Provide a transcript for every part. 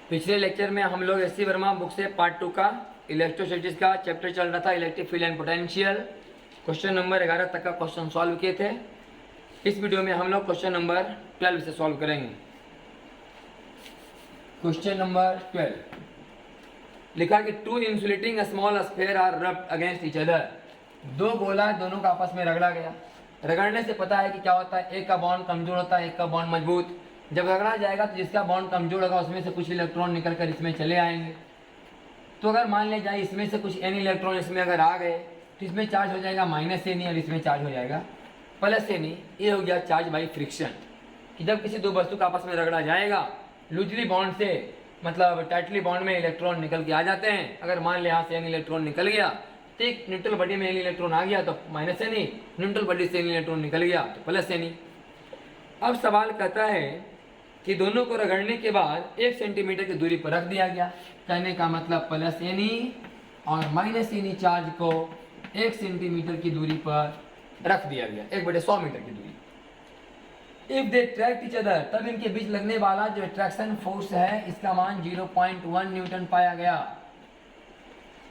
पिछले लेक्चर में हम लोग एस सी वर्मा बुक से पार्ट 2 का इलेक्ट्रोस्टैटिक्स का चैप्टर चल रहा था, electric field and potential. Question number 11 तक का क्वेश्चन सॉल्व किए थे। इस वीडियो में हम लोग क्वेश्चन नंबर 12 से सॉल्व करेंगे। क्वेश्चन नंबर 12 लिखा कि two insulating small sphere are rubbed against each other. दो गोला दोनों का आपस में रगड़ा गया। रगड़ने से पता है कि क्या होता है, एक का बॉन्ड कमजोर होता है, एक का बॉन्ड मजबूत। जब रगड़ा जाएगा तो जिसका बॉन्ड कमजोर होगा उसमें से कुछ इलेक्ट्रॉन निकल कर इसमें चले आएंगे। तो अगर मान लिया जाए इसमें से कुछ एन इलेक्ट्रॉन इसमें अगर आ गए तो इसमें चार्ज हो जाएगा माइनस एन और इसमें चार्ज हो जाएगा प्लस एन। ये हो गया चार्ज बाई फ्रिक्शन। कि जब किसी दो वस्तु का आपस में रगड़ा जाएगा, लूजली बॉन्ड से मतलब टाइटली बॉन्ड में इलेक्ट्रॉन निकल के आ जाते हैं। अगर मान लिया यहाँ से एन इलेक्ट्रॉन निकल गया तो एक न्यूट्रल बॉडी में एन इलेक्ट्रॉन आ गया तो माइनस एन, न्यूट्रल बॉडी से एन इलेक्ट्रॉन निकल गया तो प्लस एन। अब सवाल कहता है कि दोनों को रगड़ने के बाद 1 सेंटीमीटर की दूरी पर रख दिया गया। कहने का मतलब प्लस एनी और माइनस एनी चार्ज को 1 सेंटीमीटर की दूरी पर रख दिया गया, 1/100 मीटर की दूरी। If they tract each other, तब इनके बीच लगने वाला जो अट्रैक्शन फोर्स है इसका मान 0.1 न्यूटन पाया गया।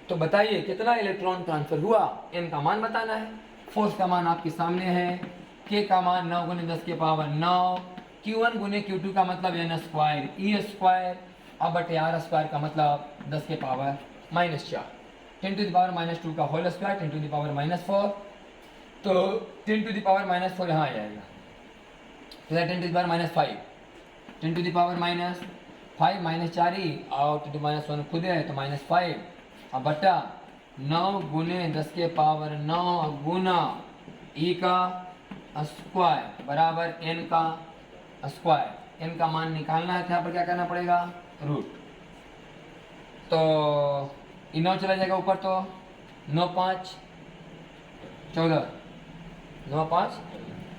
तो बताइए कितना इलेक्ट्रॉन ट्रांसफर हुआ, एन का मान बताना है। फोर्स का मान आपके सामने है, के का मान 9 × 10 के पावर 9, Q1 × Q2 का मतलब n स्क्वायर ई स्क्वायर अब बटे आर स्क्वायर का मतलब 10 के पावर -4, 10 टू द पावर -2 का whole square 10 to the power -4। तो 10 टू द पावर -4 यहाँ आ जाएगा तो 10 to the power -5, 10 to the power -5 -4 ही और 2 to -1 खुद है तो -5 अब बटा 9 × 10 के पावर 9 गुना ई का स्क्वायर बराबर n का स्क्वायर। n का मान निकालना है, यहाँ पर क्या करना पड़ेगा, रूट। तो 9 चला जाएगा ऊपर तो 9 5 14, 9 5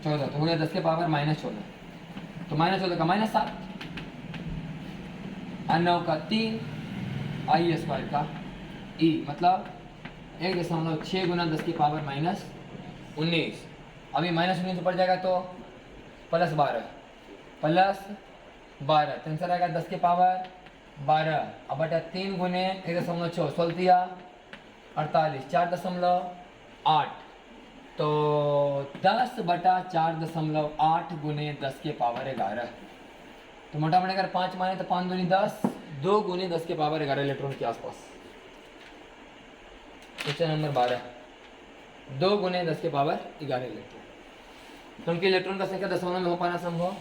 14 तो हो गया 10 के पावर -14। तो -14 का -7 और 9 का 3 आई स्क्वायर का ई मतलब 1.6 × 10 की पावर -19। अभी -19 पड़ जाएगा तो +12 3 से रहेगा 10 के पावर 12 अब बटा 3 × 1.6 16 48 4.8 तो 10 बटा 4.8 × 10 के पावर 11। तो मोटा मोटा अगर 5 माने तो 5 दूनी 10, 2 × 10 के पावर 11 इलेक्ट्रॉन के आसपास। क्वेश्चन नंबर 12 2 × 10 के पावर 11 इलेक्ट्रॉन। क्योंकि इलेक्ट्रॉन का संख्या दशमलव में हो पाना संभव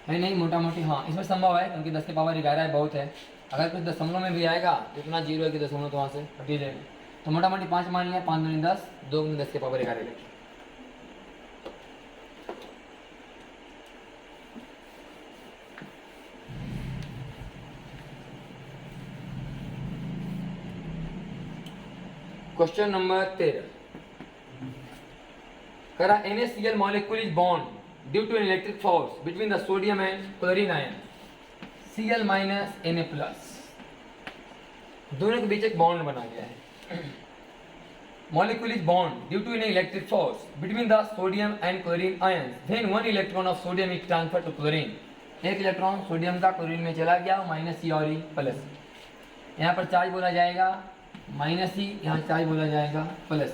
है नहीं, मोटा मोटी हाँ इसमें संभव है क्योंकि 10 के पावर 11 है बहुत है। अगर कुछ दशमलव में भी आएगा तो इतना जीरो है कि दशमलव तो वहाँ से हट ही जाएगा। तो मोटा मोटी 5 मान लिया, 5 दूनी 10, 2 × 10 के पावर 11 इलेक्ट्रॉन। क्वेश्चन नंबर 13 करा NaCl molecule is bond due to an electric force between the sodium and chlorine ion Cl - Na+। दोनों के बीच एक बॉन्ड बना गया है। molecule is bond due to an electric force between the sodium and chlorine ions, then one electron of sodium is transferred to chlorine। एक electron sodium का chlorine में चला गया, -E और E प्लस। यहाँ पर चार्ज बोला जाएगा -E, यहाँ चार्ज बोला जाएगा +E।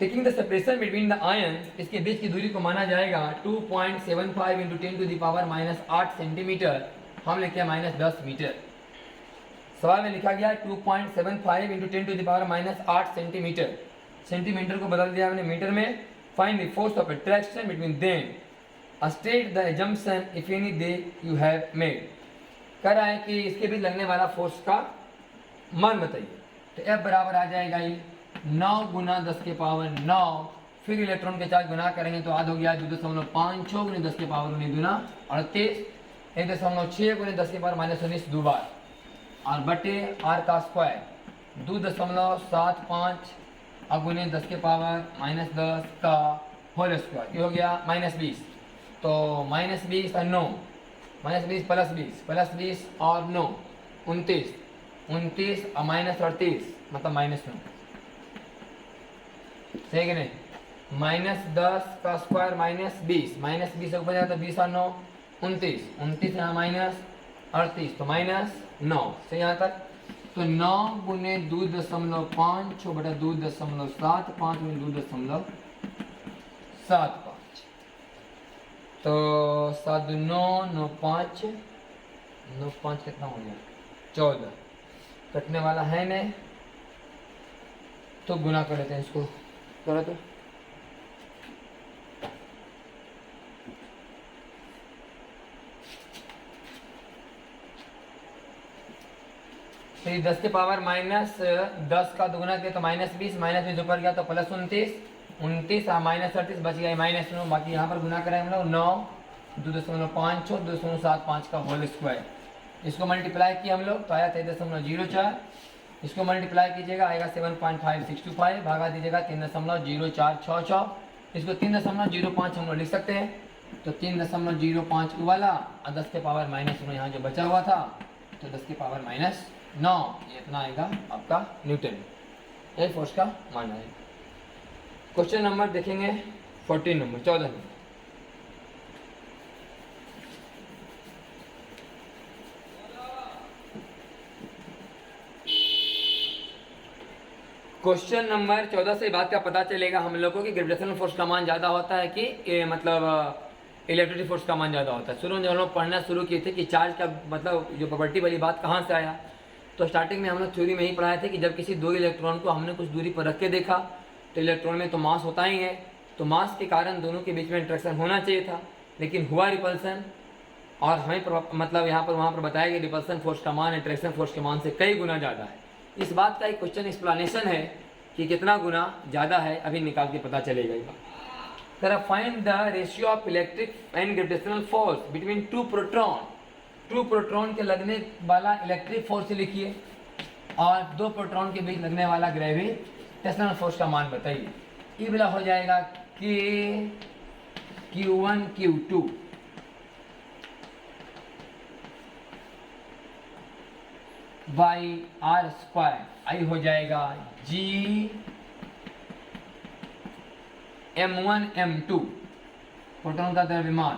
Taking the separation between the ions, इसके बीच की दूरी को माना जाएगा 2.75 × 10 टू द पावर -8 सेंटीमीटर। हम लिखे -10 मीटर। सवाल में लिखा गया 2.75 × 10 to the power -8 centimetre. Centimetre को बदल दिया हमने मीटर में। Find the force of attraction between them, state the assumption if any they you have made. कह रहा है कि इसके बीच लगने वाला फोर्स का मान बताइए। तो F बराबर आ जाएगा ये 9 × 10 के पावर 9, फिर इलेक्ट्रॉन के चार्ज गुना करेंगे तो आध हो गया 2.56 × 10 के पावर 19 दूना 38, 1.6 × 10 के पावर -19 दो बार और बटे आर का स्क्वायर 2.75 गुने 10 के पावर -10 का होल स्क्वायर। ये हो गया -20। तो -20 और 9, -20 + 20 और 9 29, 29 और -38 मतलब -9, सही कि नहीं। -10 का स्क्वायर -20 से ऊपर जाएगा तो 20 और 9 29, 29 यहाँ माइनस 38 तो -9 से यहाँ तक। तो 9 गुने 2.5 6 बटा 2.7 5 गुने 2.75 तो 7 9 9 5 9 5 कितना हो गया 14 कटने वाला है नहीं तो गुना कर लेते हैं इसको करो तो तो ये 10 के पावर -10 का दुगुना किया तो -20 -20 ऊपर गया तो +29 29 -38 बच गया -9 बाकी यहाँ पर गुना करें हम लोग 9 2.5 2.75 का होल स्क्वायर इसको मल्टीप्लाई किया हम लोग तो आया 23.04 इसको मल्टीप्लाई कीजिएगा आएगा 7.5625 भागा दीजिएगा 3.0466 इसको 3.05 हम लोग लिख सकते हैं तो 3.05 वाला और 10 के पावर -9 यहाँ जो बचा हुआ था तो 10 के पावर -9 ये इतना आएगा आपका न्यूटन ये फोर्स का मान है। क्वेश्चन नंबर देखेंगे 14 नंबर 14 नंबर क्वेश्चन नंबर 14 से बात का पता चलेगा हम लोगों को कि ग्रेविटेशनल फोर्स का मान ज़्यादा होता है कि मतलब इलेक्ट्रिक फोर्स का मान ज़्यादा होता है। शुरू में जब हम लोग पढ़ना शुरू किए थे कि चार्ज का मतलब जो प्रॉपर्टी वाली बात कहाँ से आया तो स्टार्टिंग में हम लोग थ्योरी में ही पढ़ाए थे कि जब किसी दो इलेक्ट्रॉन को हमने कुछ दूरी पर रख के देखा तो इलेक्ट्रॉन में तो मास होता ही है तो मास के कारण दोनों के बीच में इंट्रैक्शन होना चाहिए था लेकिन हुआ रिपल्सन और हमें मतलब यहाँ पर वहाँ पर बताया कि रिपल्सन फोर्स का मान इंट्रैक्शन फोर्स के मान से कई गुना ज़्यादा है। इस बात का एक क्वेश्चन एक्सप्लेनेशन है कि कितना गुना ज़्यादा है अभी निकाल के पता चलेगा। तरह find the ratio of electric and gravitational force between two proton के लगने वाला इलेक्ट्रिक फोर्स लिखिए और दो प्रोटॉन के बीच लगने वाला ग्रेविटेशनल फोर्स का मान बताइए। ये वाला हो जाएगा कि Q1 Q2 by R square आई हो जाएगा G M1 M2 प्रोटॉन का द्रव्यमान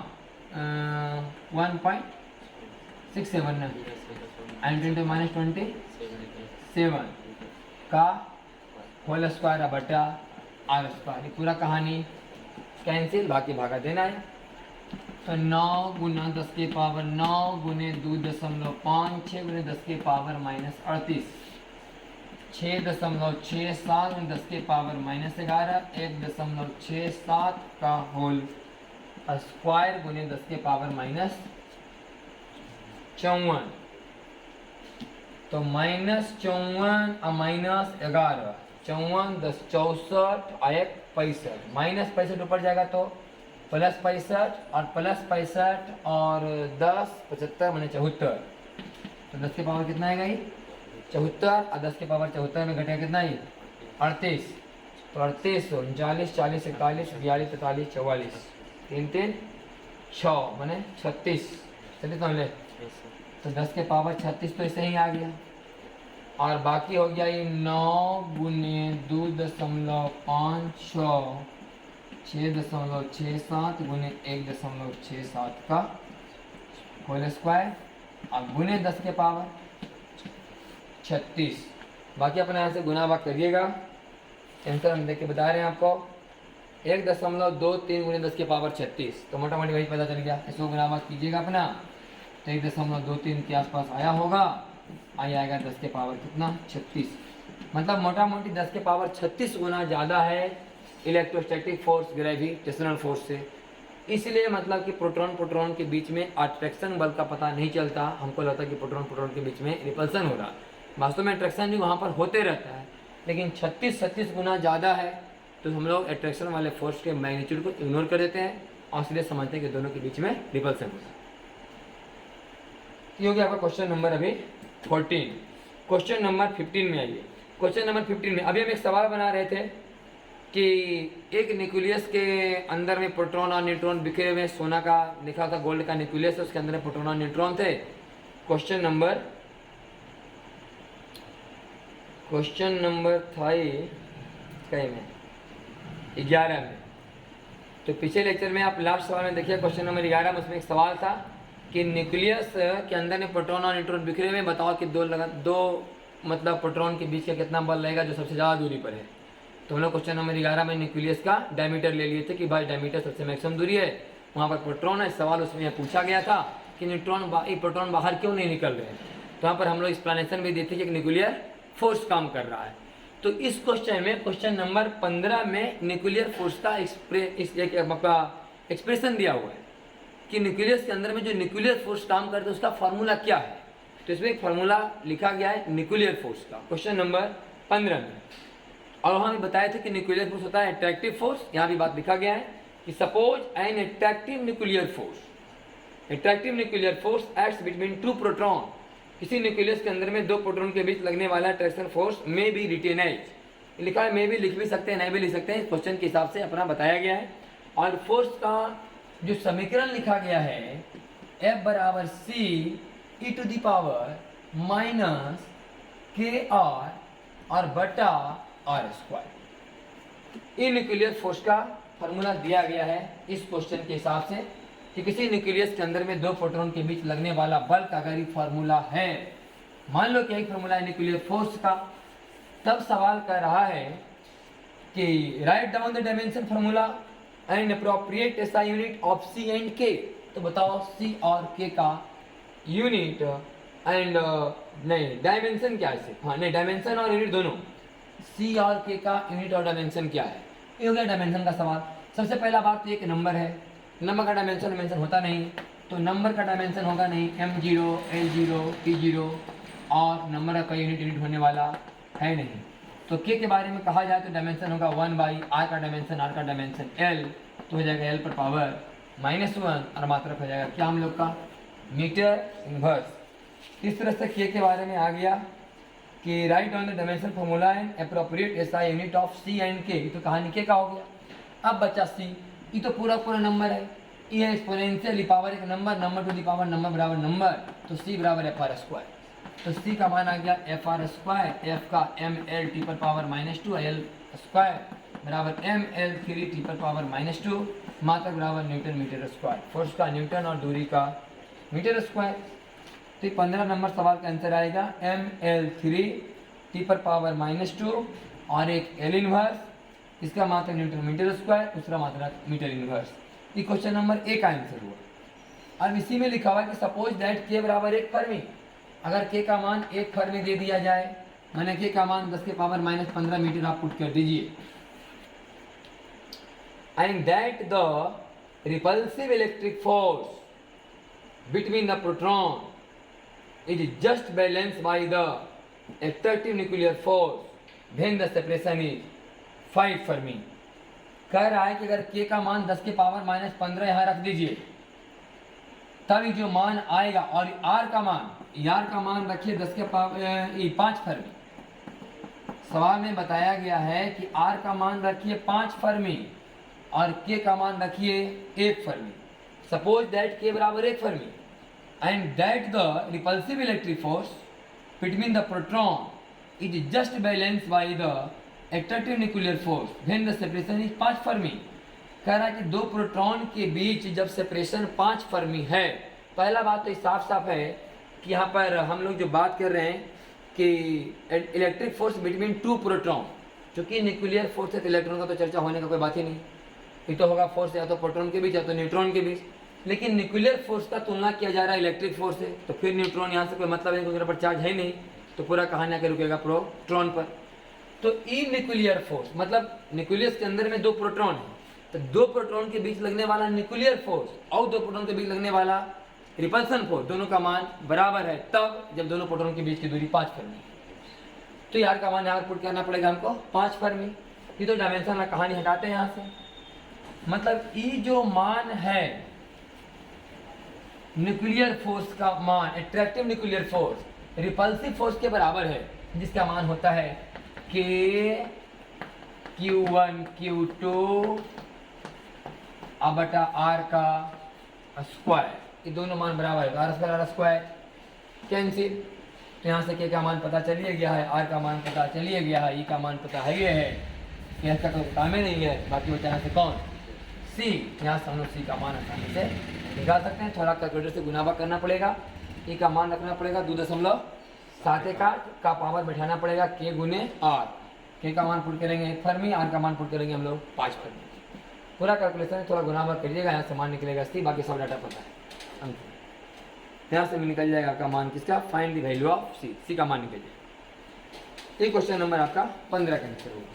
1.67 -27 का होल स्क्वायर बटा R स्क्वायर। पूरा कहानी कैंसिल बाकी भागा देना है तो 9 गुना 10 के पावर 9 गुने 2.5 6 गुने 10 के पावर -38 6.67 गुने 10 के पावर -11 1.67 का होल स्क्वायर गुने 10 के पावर -54 तो -54 -11 54 10 64 1 65 -65 ऊपर जाएगा तो +65 और +65 और 10 75 मैंने 74 तो 10 के पावर कितना आएगा ये 74 और 10 के पावर 74 में घटेगा कितना ये 38 तो 38 39 40 41 42 43 44 3 3 6 मैंने 36 चलिए तो ले तो 10 के पावर 36 तो ऐसे ही आ गया और बाकी हो गया ये 9 गुने 2.56 6.67 गुने 1.67 का होल स्क्वायर और गुने 10 के पावर 36 बाकी अपने यहाँ से गुना भाग करिएगा आंसर हम देख के बता रहे हैं आपको 1.23 गुने 10 के पावर 36 तो मोटा मोटी वही पता चल गया। इसको गुना भाग कीजिएगा अपना तो 1.23 के आसपास आया होगा आएगा 10 के पावर कितना 36 मतलब मोटा मोटी 10 के पावर 36 गुना ज़्यादा है इलेक्ट्रोस्टैटिक फोर्स ग्रेविटेशनल फोर्स से। इसलिए मतलब कि प्रोटॉन के बीच में अट्रैक्शन बल का पता नहीं चलता हमको लगता है कि प्रोटॉन के बीच में रिपल्सन हो रहा वास्तव में अट्रैक्शन भी वहाँ पर होते रहता है लेकिन 36 गुना ज़्यादा है तो हम लोग अट्रैक्शन वाले फोर्स के मैग्नीट्यूड को इग्नोर कर देते हैं और इसलिए समझते हैं कि दोनों के बीच में रिपल्सन होता है। ये हो गया आपका क्वेश्चन नंबर अभी 14। क्वेश्चन नंबर 15 में आइए। क्वेश्चन नंबर 15 में अभी हम एक सवाल बना रहे थे कि एक न्यूक्लियस के अंदर में प्रोटॉन और न्यूट्रॉन बिखरे हुए सोना का लिखा था गोल्ड का न्यूक्लियस है उसके अंदर में प्रोटॉन और न्यूट्रॉन थे। क्वेश्चन नंबर था कहीं में 11 में तो पिछले लेक्चर में आप लास्ट सवाल में देखिए क्वेश्चन नंबर 11 में उसमें एक सवाल था कि न्यूक्लियस के अंदर में प्रोटॉन और न्यूट्रॉन बिखरे हुए, बताओ कि दो मतलब प्रोटॉन के बीच का कितना बल रहेगा जो सबसे ज़्यादा दूरी पर है। तो हम लोग क्वेश्चन नंबर 11 में न्यूक्लियस का डायमीटर ले लिए थे कि भाई डायमीटर सबसे मैक्सिमम दूरी है, वहाँ पर प्रोटॉन है। सवाल उसमें पूछा गया था कि प्रोटॉन बाहर क्यों नहीं निकल रहे हैं, तो यहाँ पर हम लोग एक्सप्लेनेशन भी देते कि न्यूक्लियर फोर्स काम कर रहा है। तो इस क्वेश्चन में क्वेश्चन नंबर 15 में न्यूक्लियर फोर्स का एक्सप्रेशन दिया हुआ है कि न्यूक्लियस के अंदर में जो न्यूक्लियर फोर्स काम करता है उसका फार्मूला क्या है। तो इसमें एक फार्मूला लिखा गया है न्यूक्लियर फोर्स का क्वेश्चन नंबर 15 में, और वहाँ भी बताए थे कि न्यूक्लियर फोर्स होता है अट्रैक्टिव फोर्स। यहाँ भी बात लिखा गया है कि suppose an attractive nuclear force acts between two proton, किसी न्यूक्लियस के अंदर में दो प्रोटॉन के बीच लगने वाला attraction force may be written as, लिखा है, मे भी लिख भी सकते हैं, नहीं भी लिख सकते हैं, क्वेश्चन के हिसाब से अपना बताया गया है। और फोर्स का जो समीकरण लिखा गया है F बराबर C e to the power minus k r और बटा आर स्क्वायर। इन न्यूक्लियर फोर्स का फॉर्मूला दिया गया है इस क्वेश्चन के हिसाब से कि किसी न्यूक्लियस के अंदर में दो प्रोटॉन के बीच लगने वाला बल का अगर ये फार्मूला है, मान लो कि एक फार्मूला है न्यूक्लियर फोर्स का, तब सवाल कर रहा है कि write down the dimension formula and appropriate SI unit of C and K. तो बताओ सी और के का यूनिट एंड नहीं डायमेंशन क्या है इसे, हाँ नहीं डायमेंशन और यूनिट दोनों, सी और के का यूनिट और डायमेंशन क्या है। ये हो गया डायमेंशन का सवाल। सबसे पहला बात तो एक नंबर है, नंबर का डायमेंशन होता नहीं, तो नंबर का डायमेंशन होगा नहीं m0 l0 t0, और नंबर का यूनिट होने वाला है नहीं। तो के बारे में कहा जाए तो डायमेंशन होगा 1/r का डायमेंशन, r का डायमेंशन l, तो हो जाएगा l पर पावर -1 और मात्रक हो जाएगा क्या हम लोग का मीटर इनवर्स। इस तरह से के बारे में आ गया कि write on the dimension formula and appropriate SI unit of C and K, तो कहानी के का हो गया। अब बच्चा सी, ये तो पूरा नंबर है, ये है एक्सपोनेंशियल पावर एक number to the power number बराबर नंबर, तो सी बराबर FR स्क्वायर। तो सी का मान आ गया FR स्क्वायर, एफ का ML टी पर पावर -2 L स्क्वायर बराबर ML 3 टी पर पावर -2, मात्रक बराबर न्यूटन मीटर स्क्वायर, फोर्स का न्यूटन और दूरी का मीटर स्क्वायर। तो 15 नंबर सवाल का आंसर आएगा ML 3 टी पर पावर -2 और एक L इनवर्स, इसका मात्रक न्यूटन मीटर स्क्वायर, दूसरा मात्रक मीटर इनवर्स। ये क्वेश्चन नंबर 1 का आंसर हुआ। अब इसी में लिखा हुआ कि सपोज दैट के बराबर 1 फर्मी, अगर के का मान 1 फर्मी दे दिया जाए, मैंने के का मान 10 के पावर -15 मीटर आप पुट कर दीजिए, and that the repulsive electric force between the proton is just balance by the attractive nuclear force then the separation is 5 Fermi. कह रहा है कि अगर के का मान 10 के पावर -15 यहाँ रख दीजिए, तब जो मान आएगा, और आर का मान रखिए 10 के पावर 5 फर्मी। सवाल में बताया गया है कि आर का मान रखिए 5 फर्मी और के का मान रखिए 1 फर्मी। सपोज दैट के बराबर 1 Fermi and that the repulsive electric force between the proton is just balance by the attractive nuclear force then the separation is 5 Fermi. कह रहा है कि दो प्रोटॉन के बीच जब सेपरेशन 5 फर्मी है, पहला बात तो साफ है कि यहाँ पर हम लोग जो बात कर रहे हैं कि electric force between two proton, चूँकि न्यूक्लियर फोर्स है तो इलेक्ट्रॉन का तो चर्चा होने का कोई बात ही नहीं, ये तो होगा फोर्स या तो प्रोटॉन के बीच या तो न्यूट्रॉन के बीच। लेकिन न्यूक्लियर फोर्स का तुलना किया जा रहा है इलेक्ट्रिक फोर्स से, तो फिर न्यूट्रॉन यहाँ से कोई मतलब नहीं, क्योंकि पर चार्ज है नहीं, तो पूरा कहानी आके रुकेगा प्रोटॉन पर। तो ई न्यूक्लियर फोर्स मतलब न्यूक्लियस के अंदर में दो प्रोटॉन है, तो दो प्रोटॉन के बीच लगने वाला न्यूक्लियर फोर्स और दो प्रोटॉन के बीच लगने वाला रिपल्सन फोर्स, दोनों का मान बराबर है तब जब दोनों प्रोटॉन के बीच की दूरी 5 फर्मी। तो यार का मान यहाँ पुट करना पड़ेगा हमको 5 फर्मी। ये तो डायमेंशन में कहानी हटाते हैं यहाँ से, मतलब ई जो मान है न्यूक्लियर फोर्स का मान, attractive nuclear force repulsive force के बराबर है, जिसका मान होता है K Q1 Q2 अब बटा R का स्क्वायर, ये दोनों मान बराबर है, R square R square cancel. तो यहाँ से K का मान पता चलिए गया है, R का मान पता चलिए गया है, E का मान पता है ये है, S का कोई काम ही नहीं है, बाकी बचा यहाँ से कौन सी, यहाँ से हम लोग सी का मान आसानी से निकाल सकते हैं। थोड़ा कैलकुलेटर से गुना भाग करना पड़ेगा, ई का मान रखना पड़ेगा 2.71 का पावर बैठाना पड़ेगा के गुने आर। के का मान पुट करेंगे 1 फर्मी, आर का मान पुट करेंगे हम लोग 5 फर्मी। पूरा कैलकुलेशन थोड़ा गुना भाग करिएगा, यहाँ से मान निकलेगा सी, बाकी सब डाटा पता है। यहाँ से भी निकल जाएगा आपका मान किसका, फाइंड द वैल्यू ऑफ सी, सी का मान निकल जाएगा। ये क्वेश्चन नंबर आपका 15 का आंसर होगा।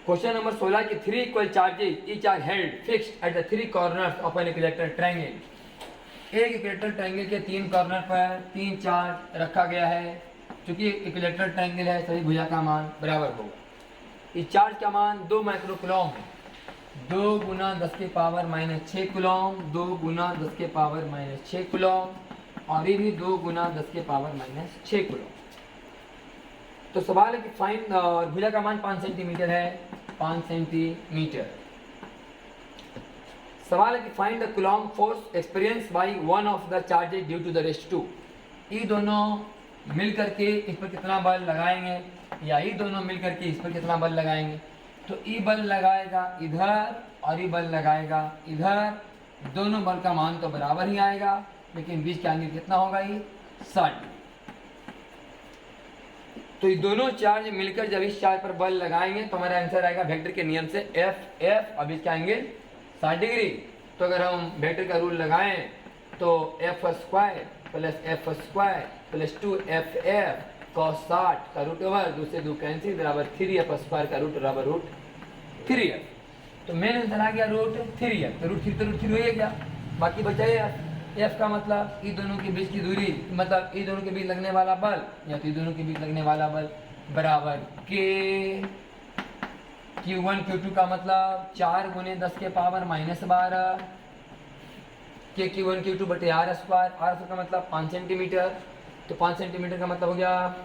क्वेश्चन नंबर 16 की 3 equal charges each are held fixed at the 3 corners of an equilateral triangle. एक इक्विलेटरल ट्रायंगल के 3 कॉर्नर पर 3 चार्ज रखा गया है। चूंकि इक्विलेटरल ट्रायंगल है, सभी भुजा का मान बराबर होगा। इस चार्ज का मान 2 माइक्रो कूलम है। 2 गुना 10 के पावर माइनस 6 कूलम, 2 गुना 10 के पावर माइनस 6 कूलम, और ये भी 2 गुना 10 के पावर माइनस 6 कूलम। तो सवाल है कि फाइंड, भुजा का मान 5 सेंटीमीटर है, 5 सेंटीमीटर। सवाल है कि find the coulomb force experience by one of the charges due to the rest two. ये दोनों मिल करके इस पर कितना बल लगाएंगे, या ये दोनों मिल करके इस पर कितना बल लगाएंगे। तो ये बल लगाएगा इधर और ये बल लगाएगा इधर, दोनों बल का मान तो बराबर ही आएगा, लेकिन बीच का एंगल कितना होगा, ये 60। तो ये दोनों चार्ज मिलकर जब इस चार्ज पर बल लगाएंगे तो हमारा आंसर आएगा वेक्टर के नियम से एफ एफ, अब इसका एंगल 60 डिग्री। तो अगर हम वेक्टर का रूल लगाएं तो F square plus F square plus 2 F F cos 60 का रूट ओवर 2 से 2 कैंसिल बराबर 3f स्क्वायर का रूट बराबर रूट 3f। तो मेन आंसर आ गया रूट 3f। तो रूट 3 हो गया, बाकी बचा एफ। एफ का मतलब ये दोनों के बीच की दूरी, मतलब ये दोनों के बीच लगने वाला बल, या तो ये दोनों के बीच लगने वाला बल बराबर के Q1 Q2 का मतलब 4 गुने 10 के पावर माइनस 12 के Q1 Q2 बटे आर स्क्वायर। आर स्क्वायर का मतलब 5 सेंटीमीटर, तो 5 सेंटीमीटर का मतलब हो गया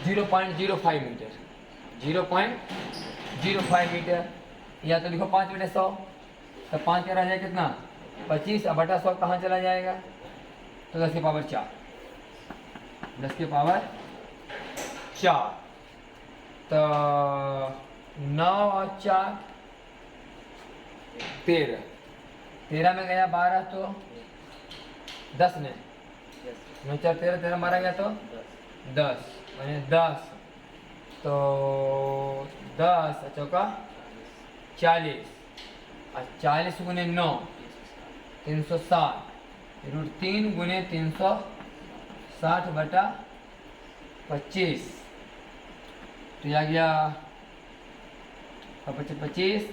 0.05 मीटर, 0.05 मीटर। या तो लिखो 5 बटे 100, तो 5 का रह जाए कितना 25, अब बटा 100 कहाँ चला जाएगा, तो 10 के पावर 4, 10 के पावर 4। तो 9 और 4 13, 13 में गया 12, तो 10 में 9 4 13, 13 मारा गया तो 10 मैंने 10, तो 10 चौका 40, और 40 गुने 9 360, रूट 3 गुने 360 बटा 25, तो यह आ गया 25,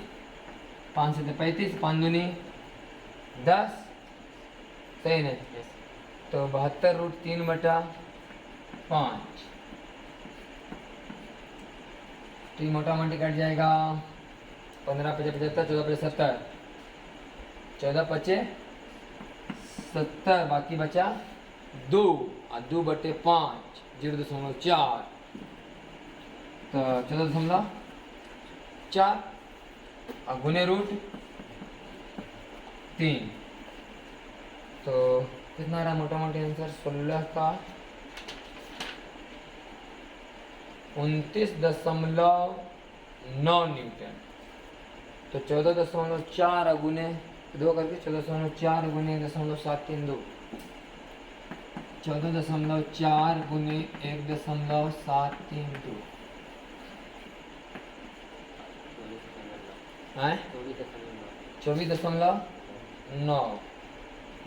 5 से 35, 5 दूनी 10, सही नहीं, तो 72 रूट 3 बटा 5, तो ये मोटा मोटी कट जाएगा 15 5 75, 14 5 70, 14 5 70, बाकी बचा 2 और 2 बटे 5 0.4, तो 14.4 और गुने रूट 3, तो कितना रहा मोटा मोटी आंसर 16 का 29.9 न्यूटन। तो 14.4 गुने 2 करके 14.4 गुने 1.732, 14.4 गुने 1.732 है 24.9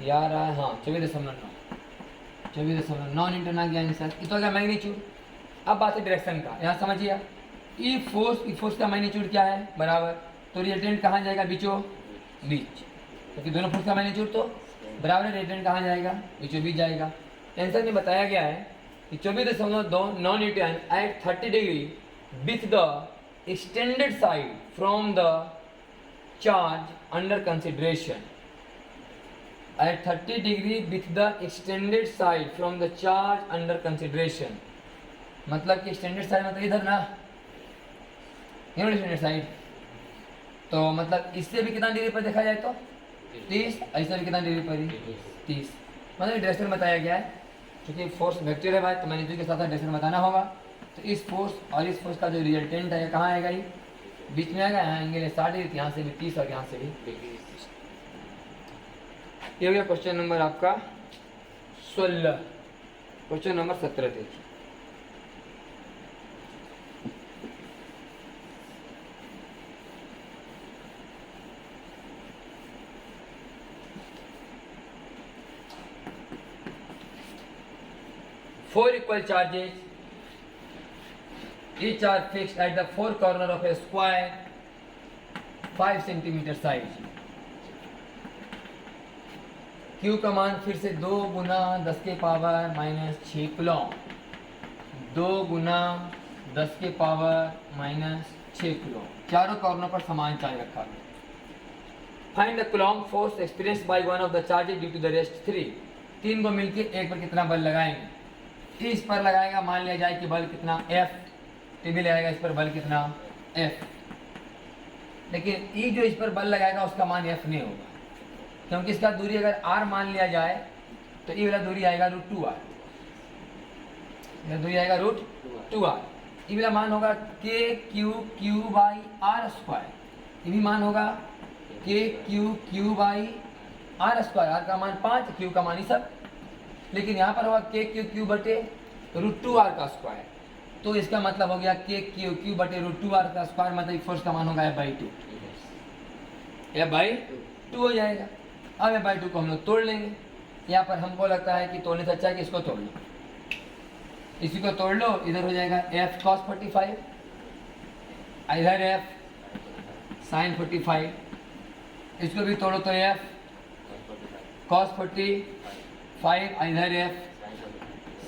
यार, हाँ 24.9 न्यूटन आ गया आंसर। ये तो आ गया मैग्नीट्यूड। अब बात है डायरेक्शन का, यहाँ समझिए ई फोर्स का मैग्नीट्यूड क्या है बराबर, तो रिएक्टेंट कहाँ जाएगा, बीचों बीच, क्योंकि दोनों फोर्स का मैग्नीट्यूड तो बराबर है, रिएक्टेंट कहाँ जाएगा, बीचों बीच जाएगा। आंसर में बताया गया है कि 24.9 newton at 30 degree with the extended side from the charge under consideration, at 30 degree with the extended side from the charge under consideration। मतलब कि extended side मतलब इधर ना, extended side, तो मतलब इससे भी कितना डिग्री पर देखा जाए तो 30, ऐसे भी कितना डिग्री पर 30, मतलब डायरेक्शन बताया गया है, क्योंकि फोर्स वेक्टर है भाई, तो मैंने के साथ साथ डायरेक्शन बताना होगा। तो इस फोर्स और इस फोर्स का जो रिजल्टेंट है कहाँ आएगा, ये बीच में आएगा। यहाँ एंगल 60, यहाँ से भी 30 और यहाँ से भी 30। ये हो गया क्वेश्चन नंबर आपका 16। क्वेश्चन नंबर 17 देखिए। Four equal charges, each are fixed at the four corner of a square 5 centimeter size. Q का मान फिर से 2 गुना 10 के पावर माइनस 6 कूलम, 2 गुना 10 के पावर माइनस 6 कूलम, चारों कॉर्नर पर समान चार्ज रखा गया। Find the coulomb force experience by one of the charges due to the rest 3। 3 को मिलके एक पर कितना बल लगाएंगे। इस पर लगाएगा, मान लिया जाए कि बल कितना F, टीवी लगाएगा इस पर बल कितना F, लेकिन ई जो इस पर बल लगाएगा उसका मान F नहीं होगा, क्योंकि इसका दूरी अगर R मान लिया जाए तो ई वाला दूरी आएगा √2r, दूरी आएगा √2r। ई वाला मान होगा KQ/r², ये भी मान होगा KQ/r²। r का मान 5, Q का मान ही सब, लेकिन यहाँ पर होगा KQ/√2r का स्क्वायर। तो इसका मतलब हो गया KQ/√2r का स्क्वायर, मतलब फोर्स का मान होगा F/2, F/2 हो जाएगा। अब F/2 को हम लोग तोड़ लेंगे। यहाँ पर हमको लगता है कि तोड़ने से अच्छा है कि इसको तोड़ लो, इसी को तोड़ लो, इधर हो जाएगा F cos 45, इधर F sin 45, इसको भी तोड़ो तो F cos 45, इधर F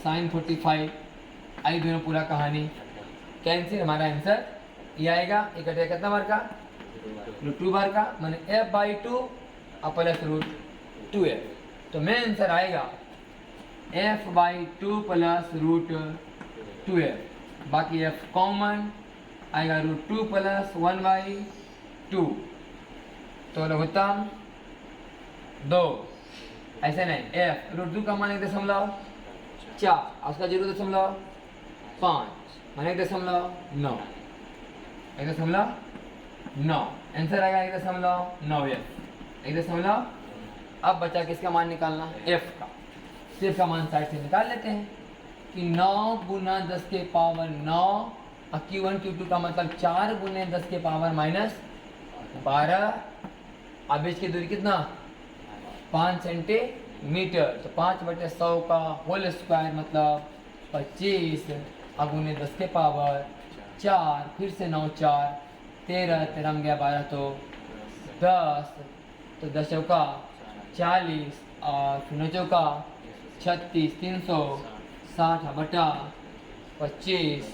sin 45, आई दोनों पूरा कहानी कैंसिल। हमारा आंसर ये आएगा, ये कटेगा कितना बार का, √2 बार का, माने F/2 प्लस √2f। तो मेन आंसर आएगा F/2 प्लस √2f, बाकी F कॉमन आएगा √2 प्लस 1/2। तो लघुत्तम 2, ऐसे नहीं, F √2 का मान 1.4, उसका 0.5 मान 1.9, 1.9, आंसर आएगा 1.9f, 1.9। अब बचा किसका मान निकालना, F का। सिर्फ का मान साइड से निकाल लेते हैं कि 9 गुना 10 के पावर 9, Q1 Q2 का मतलब 4 गुने 10 के पावर माइनस 12। अब इसकी दूरी कितना, 5 सेंटीमीटर, तो 5/100 का होल स्क्वायर मतलब 25, अब उन्हें 10 के पावर 4, फिर से 9 4 13, 13 में गया 12 तो 10, तो 10 चौका 40 और फिर 9 चौका 36, 360/25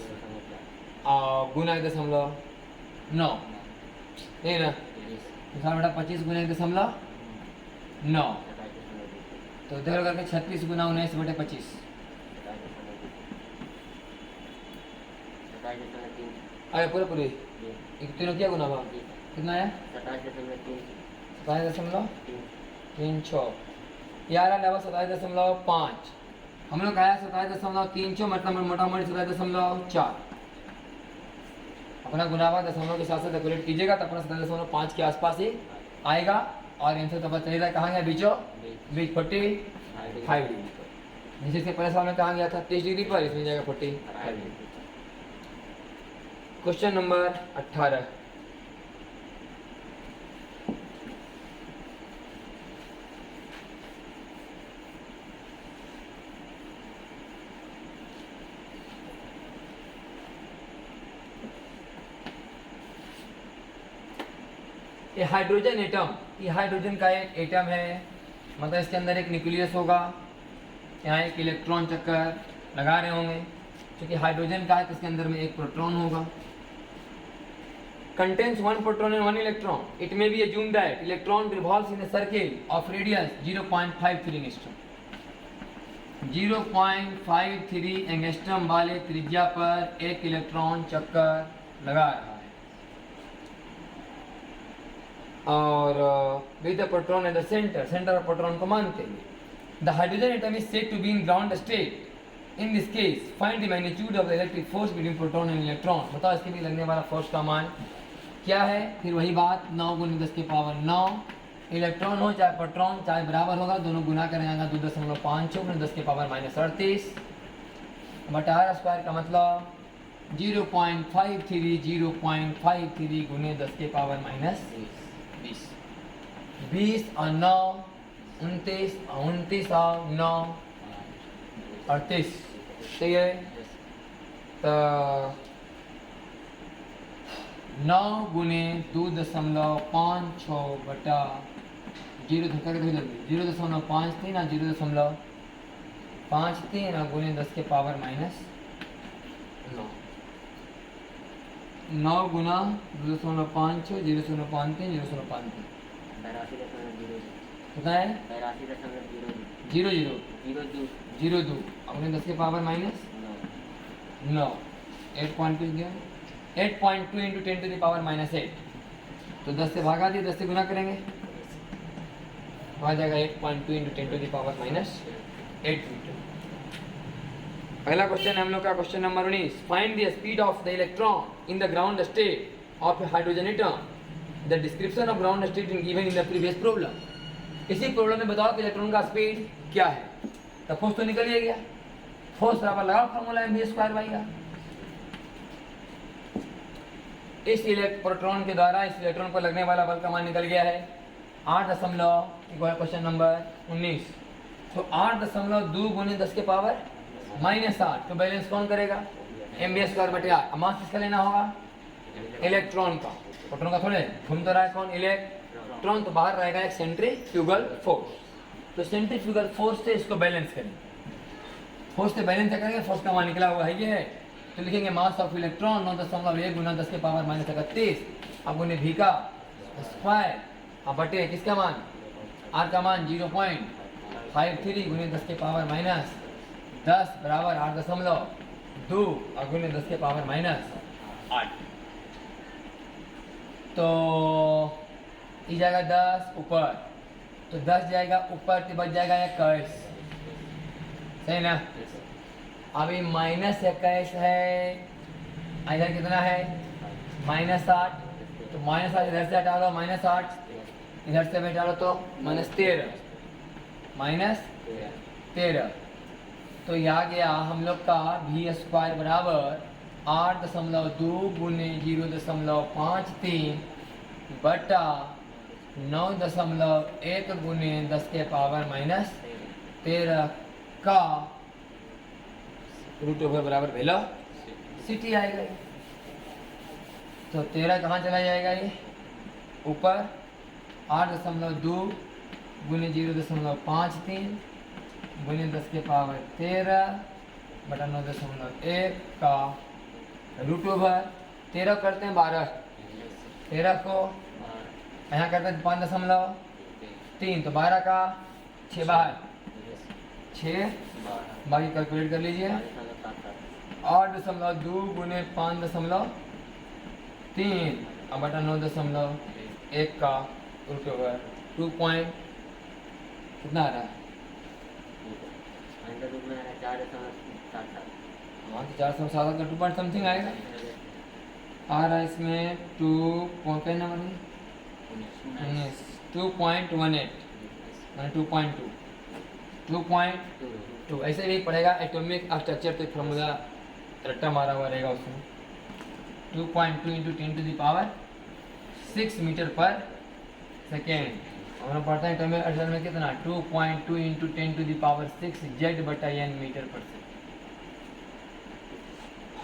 और गुना 1.9, नहीं ना, 25 गुना 1.9, तो इधर करके 36 गुना 19/25, अरे पूरे पूरे तीनों क्या गुना हुआ, कितना है 27.36, यार लेवल 27.5, हम लोग आया 27.36, मतलब मोटा मोटी 27.4। अपना गुनावा दशमलव के साथ साथ कैलकुलेट कीजिएगा तो अपना 27.5 के आसपास ही आएगा। और आंसर तो पता चलेगा कहाँ गया, बीच 45 डिग्री पर। जैसे इसके पहले सवाल में कहाँ गया था 30 डिग्री पर, इसमें जाएगा 45 डिग्री। क्वेश्चन नंबर 18, ये हाइड्रोजन एटम, ये हाइड्रोजन का एक एटम है, मतलब इसके अंदर एक न्यूक्लियस होगा, यहाँ एक इलेक्ट्रॉन चक्कर लगा रहे होंगे, क्योंकि हाइड्रोजन का है तो इसके अंदर में एक प्रोटॉन होगा। Contains 1 proton and 1 electron, it may be assumed that electron revolves in a circle of radius 0.53 angstrom, 0.53 angstrom वाले त्रिज्या पर एक इलेक्ट्रॉन चक्कर लगा रहा है। और with the proton at the centre, centre of proton को मानते हैं। The hydrogen atom is said to be in ground state. In this case, find the magnitude of the electric force between proton and electron. बताओ इसके लिए लगने वाला force का मान क्या है। फिर वही बात 9 × 10 की पावर 9, इलेक्ट्रॉन हो चाहे प्रोटॉन चाहे बराबर होगा, दोनों गुना करेंगे 2.56 × 10 की पावर -38 बटा r स्क्वायर का मतलब 0.53 × 10 की पावर -20। 20 और 9 29, 29 और 9 38। सही है। तो 9 × 2.56 बटा 0.53 और 0.53 और गुने 10 के पावर -9। 9 गुना 2.56 0.53 0.53 कितना है 0.0002 अपने 10 के पावर -9 8.2 गया 8.2 × 10 to the power -8। तो 10 से भागा दिए 10 से गुना करेंगे तो आ जाएगा 8.2 × 10 to the power -8 मीटर। पहला क्वेश्चन हम लोग का question number 19। Find the speed of the electron in the ground state of hydrogen atom. The description of ground state in given in the previous problem. इसी problem में बताओ कि electron का speed क्या है। तो फोर्स तो निकल ही गया, फोर्स बराबर लगाओ फॉर्मूला mv² का। इस प्रोटॉन के द्वारा इस इलेक्ट्रॉन पर लगने वाला बल का मान निकल गया है 8 क्वेश्चन नंबर 19। तो 8.2 × 10 के पावर -8 तो बैलेंस कौन करेगा mv² बटे r। मास किसका लेना होगा इलेक्ट्रॉन का, प्रोटॉन का थोड़े घूम तो रहा है कौन इलेक्ट्रॉन। तो बाहर रहेगा एक सेंट्रीफ्यूगल फोर्स। तो सेंट्रीफ्यूगल फोर्स से इसको बैलेंस करेंगे, फोर्स से बैलेंस करेंगे, फोर्स का मान निकला हुआ है ये है। तो लिखेंगे मास ऑफ इलेक्ट्रॉन 9.1 × 10 के पावर -31 अब उन्हें भी का स्क्वायर अब बटे किसका मान r का मान 0.53 × 10 के पावर -10 बराबर 8.2 और गुने 10 के पावर -8। तो ये जाएगा 10 ऊपर, तो 10 जाएगा ऊपर तो बच जाएगा 21। सही ना। अभी -21 है, इधर कितना है -8 तो -8 इधर से हटा लो -8 इधर से हटा लो तो -13 तो ये आ गया हम लोग का v² बराबर 8.2 × 0.53 बटा 9.1 × 10 के पावर -13 का √/, बराबर वेलोसिटी आएगा। तो 13 कहाँ चला जाएगा ये ऊपर 8.2 × 0.53 × 10 के पावर 13 बटा 9.1 का √/। 13 करते हैं 12, 13 को यहाँ करते हैं 5.3 तो 12 का 6 बाहर 6 बाकी कैलकुलेट कर लीजिए 8.2 × 5.3 और बटा 9.1 का √/। 2 पॉइंट कितना आ रहा है हाँ तो 4.7 का 2 पॉइंट समथिंग आएगा आ रहा है इसमें 2 क्या नंबर 2.18 मैंने 2.2 ऐसे भी पड़ेगा एटॉमिक स्ट्रक्चर तो फॉर्मूला रट्टा मारा हुआ रहेगा उसमें 2.2 × 10 to the power 6 मीटर पर सेकेंड। हमें पढ़ता है एटॉमिक स्ट्रक्चर में कितना 2.2 × 10 to the power 6 Z/n metre पर सेकेंड।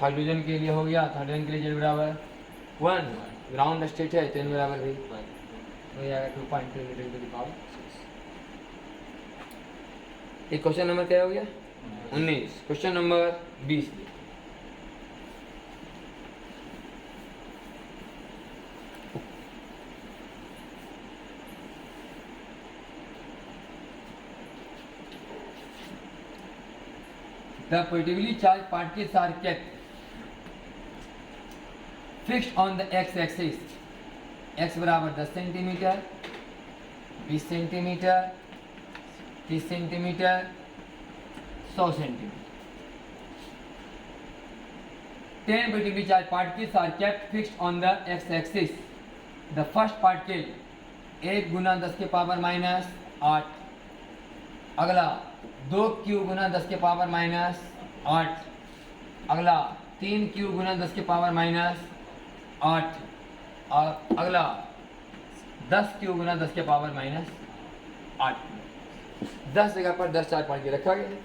हाइड्रोजन के लिए हो गया, हाइड्रोजन के लिए Z बराबर 1 ग्राउंड स्टेट है तो n बराबर भी हो जाएगा 2.2 × 10 to the power 6। एक क्वेश्चन नंबर क्या हो गया 19। Question number 20 The positively charged particles are kept fixed on the x-axis। x बराबर 10 centimetre 20 centimetre 30 centimetre, 100 centimetre. 10 vertically charged particles are kept fixed on the x-axis. The first particle 1 गुना 10 के power minus 8, अगला 2 Q गुना 10 के power minus 8, अगला 3 Q गुना 10 के power minus 8, और अगला 10 Q गुना 10 के power minus 8। 10 जगह पर 10 चार्ज पार्टिकल रखा गया है।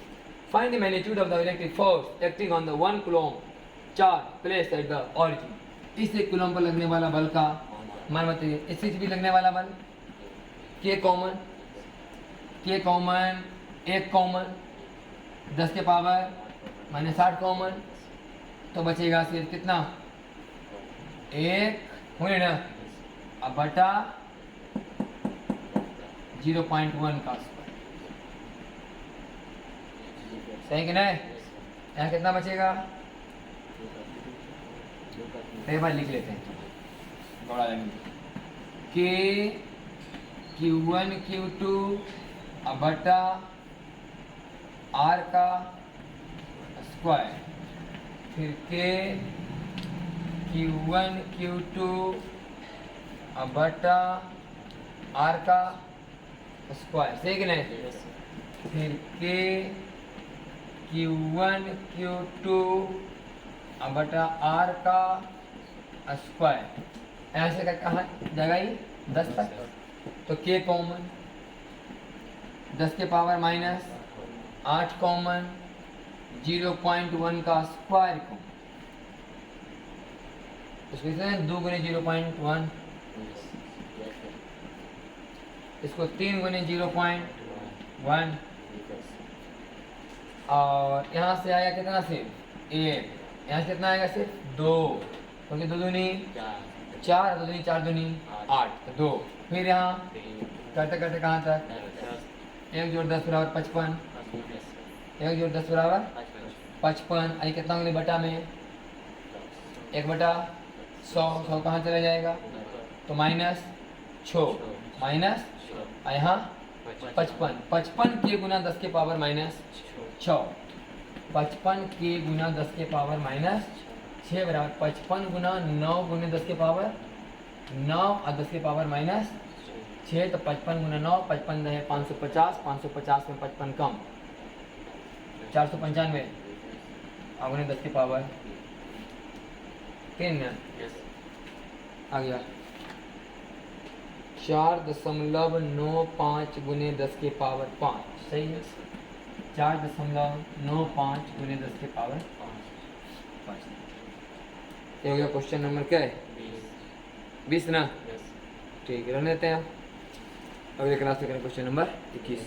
Find the magnitude of the electric force acting on the 1 coulomb charge place at the origin. इस 1 कूलम पर लगने वाला बल का मान बताइए। इससे भी लगने वाला बल के कॉमन, 1 कॉमन 10 के पावर माइनस 8 कॉमन, तो बचेगा सिर्फ कितना 1 हुए ना, अब बटा 0.1 का स्क्वायर। सही कि नहीं? यहाँ कितना बचेगा? एक बार लिख लेते हैं बड़ा के Q1 Q2 अब बटा R का स्क्वायर, फिर के Q1 Q2 अब बटा R का स्क्वायर। सही कि नहीं? फिर के Q1 Q2 अब बटा R का स्क्वायर। ऐसे का कहाँ जगह ही 10 तक, तो के कॉमन 10 के पावर माइनस 8 कॉमन, 0.1 का स्क्वायर कॉमन। इसको 2 गुने 0.1, इसको 3 गुने 0.1, और यहाँ से आएगा कितना सिर्फ 1, यहाँ से कितना आएगा सिर्फ 2, क्योंकि 2 दूनी 4, 2 दूनी 4 दूनी 8, तो 2। फिर यहाँ करते करते कहाँ तक 1 जोड़ 10 बराबर 55, 1 जोड़ 10 बराबर 55, आई कितना होंगे बटा में 1 बटा 100, 100 कहाँ चला जाएगा, तो माइनस 6, माइनस यहाँ 55 के गुना 10 के पावर माइनस 6, 55 के गुना 10 के पावर माइनस 6 बराबर 55 गुना 9 गुने 10 के पावर 9 और 10 के पावर माइनस 6, तो 55 गुना 9, 55 है 550, 550 में 55 कम 495 और गुने 10 के पावर 3 आ गया 4.95 गुने 10 के पावर 5। सही है, 4.95 गुने 10 के पावर 5। ये हो गया क्वेश्चन नंबर क्या है 20 ना। ठीक है, रहने देते हैं, अगले क्लास में करें क्वेश्चन नंबर 21।